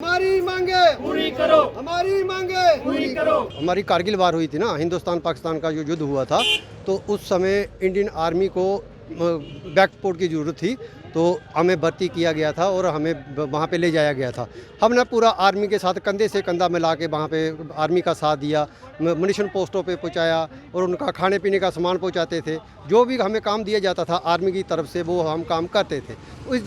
हमारी मांगे पूरी करो, हमारी मांगे पूरी करो। हमारी कारगिल वार हुई थी ना, हिंदुस्तान पाकिस्तान का जो युद्ध हुआ था, तो उस समय इंडियन आर्मी को बैक सपोर्ट की ज़रूरत थी, तो हमें भर्ती किया गया था और हमें वहाँ पे ले जाया गया था। हमने पूरा आर्मी के साथ कंधे से कंधा मिला के वहाँ पे आर्मी का साथ दिया, मुनीशन पोस्टों पे पहुँचाया और उनका खाने पीने का सामान पहुँचाते थे। जो भी हमें काम दिया जाता था आर्मी की तरफ से वो हम काम करते थे।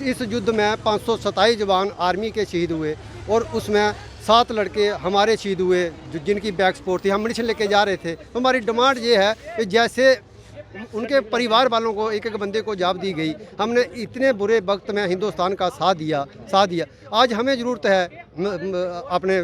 इस युद्ध में 527 जवान आर्मी के शहीद हुए और उसमें 7 लड़के हमारे शहीद हुए जिनकी बैक सपोर्ट थी। हम मुनीशन लेके जा रहे थे। हमारी डिमांड ये है कि जैसे उनके परिवार वालों को एक एक बंदे को जाब दी गई, हमने इतने बुरे वक्त में हिंदुस्तान का साथ दिया। आज हमें ज़रूरत है अपने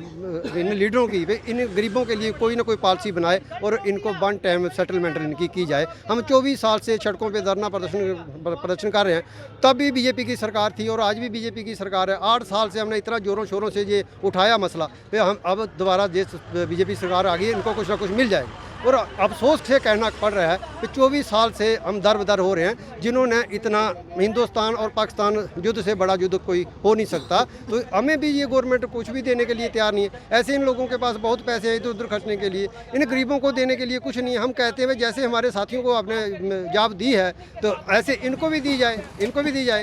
इन लीडरों की, इन गरीबों के लिए कोई ना कोई पॉलिसी बनाए और इनको वन टाइम सेटलमेंट इनकी की जाए। हम 24 साल से सड़कों पे धरना प्रदर्शन कर रहे हैं, तब भी बीजेपी की सरकार थी और आज भी बीजेपी की सरकार है। 8 साल से हमने इतना ज़ोरों शोरों से ये उठाया मसला, फिर हम अब दोबारा बीजेपी सरकार आ गई, इनको कुछ ना कुछ मिल जाएगा। और अफसोस से कहना पड़ रहा है कि 24 साल से हम दर बदर हो रहे हैं, जिन्होंने इतना हिंदुस्तान और पाकिस्तान युद्ध से बड़ा युद्ध कोई हो नहीं सकता। तो हमें भी ये गवर्नमेंट कुछ भी देने के लिए तैयार नहीं है। ऐसे इन लोगों के पास बहुत पैसे हैं इधर उधर खर्चने के लिए, इन गरीबों को देने के लिए कुछ नहीं है। हम कहते हैं जैसे हमारे साथियों को आपने जाब दी है तो ऐसे इनको भी दी जाए,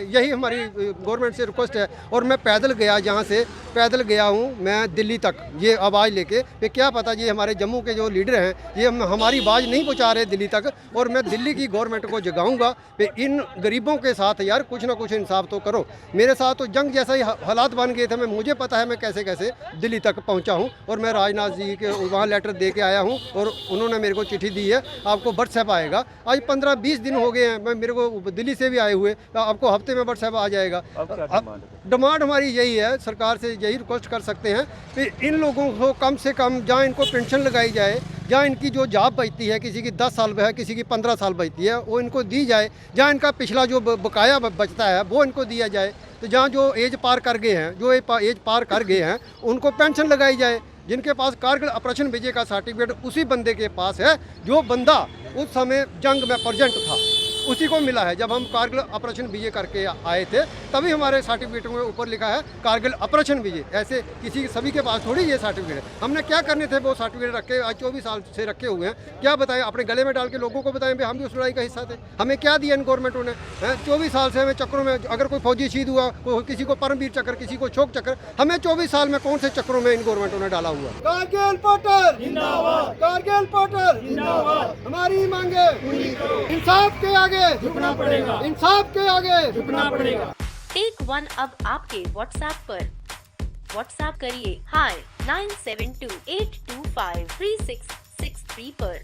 यही हमारी गवर्नमेंट से रिक्वेस्ट है। और मैं पैदल गया, जहाँ से पैदल गया हूँ मैं दिल्ली तक ये आवाज़ लेके, कि क्या पता ये हमारे जम्मू के जो लीडर हैं ये हमारी आवाज़ नहीं पहुंचा रहे दिल्ली तक। और मैं दिल्ली की गवर्नमेंट को जगाऊंगा कि इन गरीबों के साथ यार कुछ ना कुछ इंसाफ तो करो। मेरे साथ तो जंग जैसा ही हालात बन गए थे, मुझे पता है मैं कैसे कैसे दिल्ली तक पहुंचा हूं। और मैं राजनाथ जी के वहाँ लेटर दे के आया हूं और उन्होंने मेरे को चिट्ठी दी है, आपको व्हाट्सएप आएगा। आज 15-20 दिन हो गए हैं मेरे को दिल्ली से भी आए हुए, आपको हफ्ते में व्हाट्सएप आ जाएगा। डिमांड हमारी यही है, सरकार से यही रिक्वेस्ट कर सकते हैं कि इन लोगों को कम से कम जहाँ इनको पेंशन लगाई जाए, जहाँ इनकी जो जॉब बचती है, किसी की 10 साल है, किसी की 15 साल बचती है, वो इनको दी जाए। जहाँ इनका पिछला जो बकाया बचता है वो इनको दिया जाए। तो जहाँ जो एज पार कर गए हैं, एज पार कर गए हैं, उनको पेंशन लगाई जाए। जिनके पास कारगिल ऑपरेशन विजय का सर्टिफिकेट उसी बंदे के पास है जो बंदा उस समय जंग में प्रेजेंट था, उसी को मिला है। जब हम कारगिल ऑपरेशन विजय करके आए थे तभी हमारे सर्टिफिकेट में ऊपर लिखा है कारगिल ऑपरेशन विजय। ऐसे किसी सभी के पास थोड़ी ये सर्टिफिकेट है। हमने क्या करने थे वो सर्टिफिकेट रखे, आज 24 साल से रखे हुए हैं। क्या बताएं, अपने गले में डाल के लोगों को बताएं भाई हम भी उस लड़ाई का हिस्सा थे। हमें क्या दिया इन गवर्नमेंटों ने? 24 साल से हमें चक्रों में, अगर कोई फौजी शहीद हुआ, किसी को परमवीर चक्र, किसी को शोक चक्र, हमें 24 साल में कौन से चक्रों में इन गवर्नमेंटों ने डाला हुआ? कारगिल पोर्टल जिंदाबाद, कारगिल पोर्टल जिंदाबाद। हमारी मांगे पूरी करो, इंसाफ के आगे झुकना पड़ेगा, इंसाफ के आगे झुकना पड़ेगा। टेक वन अब आपके व्हाट्सएप पर। व्हाट्सएप करिए हाय 9728253663 पर।